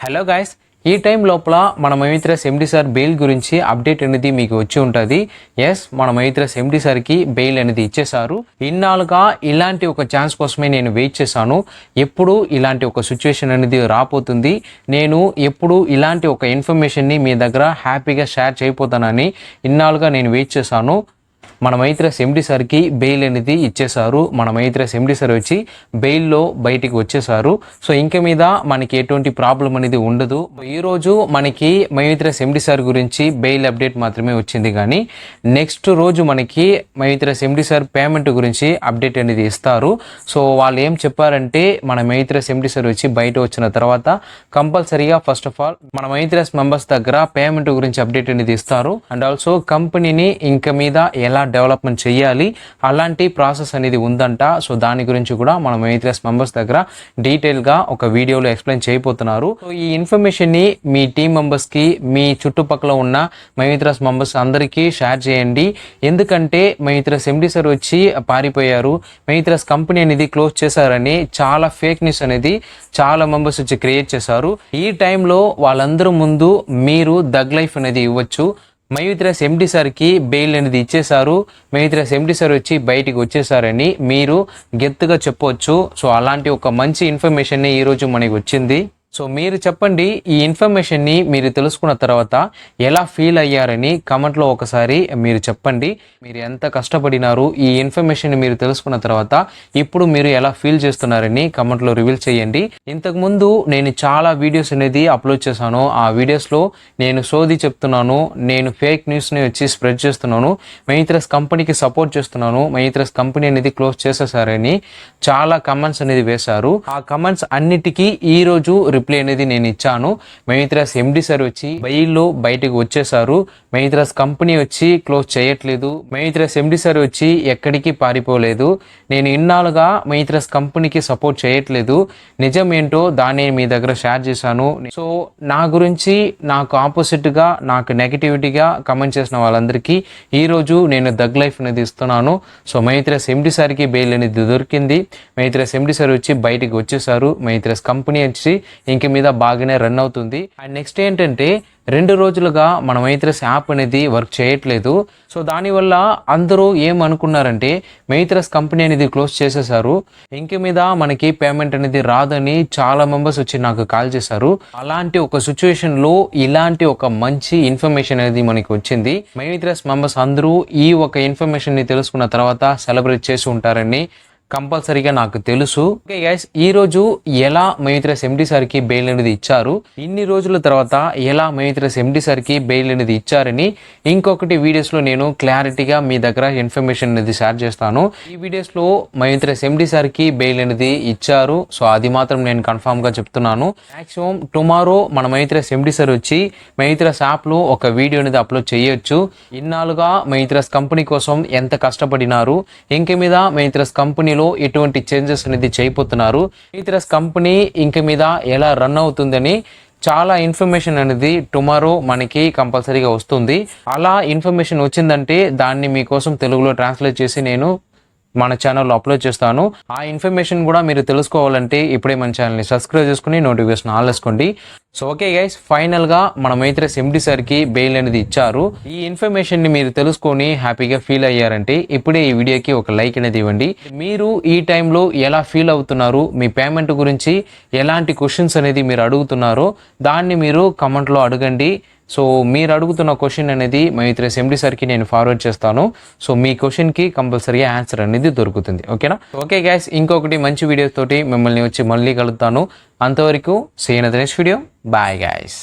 Hello guys, ఈ time లోపల మన మైత్రస్ ఎండి సార్ బెయిల్ గురించి అప్డేట్ అనేది మీకు వచ్చి ఉంటుంది. ఎస్, మన మైత్రస్ ఎండి సార్కి బెయిల్ అనేది ఇచ్చేశారు. ఇన్నాళ్ళుగా ఇలాంటి ఒక ఛాన్స్ కోసమే నేను వెయిట్ చేశాను. ఎప్పుడు ఇలాంటి ఒక సిచ్యువేషన్ అనేది రాబోతుంది, నేను ఎప్పుడు ఇలాంటి ఒక ఇన్ఫర్మేషన్ని మీ దగ్గర హ్యాపీగా షేర్ చేయబోతానని ఇన్నాళ్ళుగా నేను వెయిట్ చేశాను. మన మైత్రస్ ఎండి సార్కి బెయిల్ అనేది ఇచ్చేశారు. మన మైత్రస్ ఎండి సార్ వచ్చి బెయిల్లో బయటికి వచ్చేసారు. సో ఇంక మీద మనకి ఎటువంటి ప్రాబ్లం అనేది ఉండదు. ఈరోజు మనకి మైత్రస్ ఎండి సార్ గురించి బెయిల్ అప్డేట్ మాత్రమే వచ్చింది, కానీ నెక్స్ట్ రోజు మనకి మైత్రస్ ఎండి సార్ పేమెంట్ గురించి అప్డేట్ అనేది ఇస్తారు. సో వాళ్ళు ఏం చెప్పారంటే, మన మైత్రస్ ఎండి సార్ వచ్చి బయట వచ్చిన తర్వాత కంపల్సరీగా ఫస్ట్ ఆఫ్ ఆల్ మన మైత్రస్ మెంబర్స్ దగ్గర పేమెంట్ గురించి అప్డేట్ అనేది ఇస్తారు. అండ్ ఆల్సో కంపెనీని ఇంక మీద ఎలా డెవలప్మెంట్ చేయాలి అలాంటి ప్రాసెస్ అనేది ఉందంట. సో దాని గురించి కూడా మన మైత్రస్ మెంబర్స్ దగ్గర డీటెయిల్గా ఒక వీడియోలో ఎక్స్ప్లెయిన్ చేయబోతున్నారు. సో ఈ ఇన్ఫర్మేషన్ని మీ టీం మెంబర్స్కి, మీ చుట్టుపక్కల ఉన్న మైత్రస్ మెంబర్స్ అందరికీ షేర్ చేయండి. ఎందుకంటే మైత్రస్ ఎండి సార్ వచ్చి పారిపోయారు, మైత్రస్ కంపెనీ అనేది క్లోజ్ చేశారని చాలా ఫేక్ న్యూస్ అనేది చాలా మెంబర్స్ వచ్చి క్రియేట్ చేశారు. ఈ టైంలో వాళ్ళందరూ ముందు మీరు దగ్ లైఫ్ అనేది ఇవ్వచ్చు. మైత్రస్ ఎండి సార్కి బెయిల్ అనేది ఇచ్చేశారు, మైత్రస్ ఎండి సార్ వచ్చి బయటికి వచ్చేసారని మీరు గెత్తుగా చెప్పవచ్చు. సో అలాంటి ఒక మంచి ఇన్ఫర్మేషన్ ఈరోజు మనకి వచ్చింది. సో మీరు చెప్పండి, ఈ ఇన్ఫర్మేషన్ని మీరు తెలుసుకున్న తర్వాత ఎలా ఫీల్ అయ్యారని కమెంట్లో ఒకసారి మీరు చెప్పండి. మీరు ఎంత కష్టపడినారు, ఈ ఇన్ఫర్మేషన్ మీరు తెలుసుకున్న తర్వాత ఇప్పుడు మీరు ఎలా ఫీల్ చేస్తున్నారని కమెంట్లో రివీల్ చేయండి. ఇంతకుముందు నేను చాలా వీడియోస్ అనేది అప్లోడ్ చేశాను. ఆ వీడియోస్లో నేను సోది చెప్తున్నాను, నేను ఫేక్ న్యూస్ని వచ్చి స్ప్రెడ్ చేస్తున్నాను, మైత్రస్ కంపెనీకి సపోర్ట్ చేస్తున్నాను, మైత్రస్ కంపెనీ అనేది క్లోజ్ చేసేసారని చాలా కమెంట్స్ అనేది వేశారు. ఆ కమెంట్స్ అన్నిటికీ ఈరోజు రిప్లై అనేది నేను ఇచ్చాను. మైత్రస్ ఎండి సార్ వచ్చి బెయిల్లో బయటకు వచ్చేసారు, మైత్రస్ కంపెనీ వచ్చి క్లోజ్ చేయట్లేదు, మైత్రస్ ఎండి సార్ వచ్చి ఎక్కడికి పారిపోలేదు, నేను ఇన్నాళ్ళుగా మైత్రస్ కంపెనీకి సపోర్ట్ చేయట్లేదు, నిజం ఏంటో దాన్ని మీ దగ్గర షేర్ చేశాను. సో నా గురించి నాకు ఆపోజిట్గా, నాకు నెగిటివిటీగా కమెంట్ చేసిన వాళ్ళందరికీ ఈరోజు నేను దగ్ లైఫ్ అనేది ఇస్తున్నాను. సో మైత్రస్ ఎండి సార్కి బెయిల్ అనేది దొరికింది, మైత్రస్ ఎండి సార్ వచ్చి బయటికి వచ్చేసారు, మైత్రస్ కంపెనీ వచ్చి ఇంక మీద బాగానే రన్ అవుతుంది. అండ్ నెక్స్ట్ ఏంటంటే, 2 రోజులుగా మన మైత్రస్ యాప్ అనేది వర్క్ చేయట్లేదు. సో దానివల్ల అందరూ ఏమనుకున్నారంటే మైత్రస్ కంపెనీ అనేది క్లోజ్ చేసేసారు, ఇంక మీద మనకి పేమెంట్ అనేది రాదని చాలా మెంబర్స్ వచ్చి నాకు కాల్ చేశారు. అలాంటి ఒక సిచ్యువేషన్లో ఇలాంటి ఒక మంచి ఇన్ఫర్మేషన్ అనేది మనకి వచ్చింది. మైత్రస్ మెంబర్స్ అందరూ ఈ ఒక ఇన్ఫర్మేషన్ని తెలుసుకున్న తర్వాత సెలబ్రేట్ చేసి ఉంటారని కంపల్సరీగా నాకు తెలుసు. ఓకే గైస్, ఈరోజు ఎలా మైత్రస్ ఎండి సార్కి బెయిల్ అనేది ఇచ్చారు, ఇన్ని రోజుల తర్వాత ఎలా మైత్రస్ ఎండి సార్కి బెయిల్ అనేది ఇచ్చారని ఇంకొకటి వీడియోస్లో నేను క్లారిటీగా మీ దగ్గర ఇన్ఫర్మేషన్ అనేది షేర్ చేస్తాను. ఈ వీడియోస్లో మైత్రస్ ఎండి సార్కి బెయిల్ అనేది ఇచ్చారు. సో అది మాత్రం నేను కన్ఫామ్గా చెప్తున్నాను. మ్యాక్సిమం టుమారో మన మైత్రస్ ఎండి సార్ వచ్చి మైత్రస్ యాప్లో ఒక వీడియో అనేది అప్లోడ్ చేయొచ్చు. ఇన్నాళ్ళుగా మైత్రస్ కంపెనీ కోసం ఎంత కష్టపడినారు, ఇంక మీద మైత్రస్ కంపెనీలో ఎటువంటి చేంజెస్ అనేది చేయబోతున్నారు, మైత్రస్ కంపెనీ ఇంక మీద ఎలా రన్ అవుతుందని చాలా ఇన్ఫర్మేషన్ అనేది టుమారో మనకి కంపల్సరీగా వస్తుంది. అలా ఇన్ఫర్మేషన్ వచ్చిందంటే దాన్ని మీకోసం తెలుగులో ట్రాన్స్లేట్ చేసి నేను మన ఛానల్లో అప్లోడ్ చేస్తాను. ఆ ఇన్ఫర్మేషన్ కూడా మీరు తెలుసుకోవాలంటే ఇప్పుడే మన ఛానల్ని సబ్స్క్రైబ్ చేసుకుని నోటిఫికేషన్ ఆన్ చేసుకోండి. సో ఓకే గైస్, ఫైనల్గా మన మైత్రస్ ఎండి సార్కి బెయిల్ అనేది ఇచ్చారు. ఈ ఇన్ఫర్మేషన్ని మీరు తెలుసుకొని హ్యాపీగా ఫీల్ అయ్యారంటే ఇప్పుడే ఈ వీడియోకి ఒక లైక్ అనేది ఇవ్వండి. మీరు ఈ టైంలో ఎలా ఫీల్ అవుతున్నారు, మీ పేమెంట్ గురించి ఎలాంటి క్వశ్చన్స్ అనేది మీరు అడుగుతున్నారో దాన్ని మీరు కమెంట్లో అడగండి. సో మీరు అడుగుతున్న క్వశ్చన్ అనేది మైత్రస్ ఎండి సార్కి నేను ఫార్వర్డ్ చేస్తాను. సో మీ క్వశ్చన్కి కంపల్సరీగా ఆన్సర్ అనేది దొరుకుతుంది. ఓకేనా? ఓకే గైస్, ఇంకొకటి మంచి వీడియోస్ తోటి మిమ్మల్ని వచ్చి మళ్ళీ కలుగుతాను. అంతవరకు see you in the next video. Bye guys.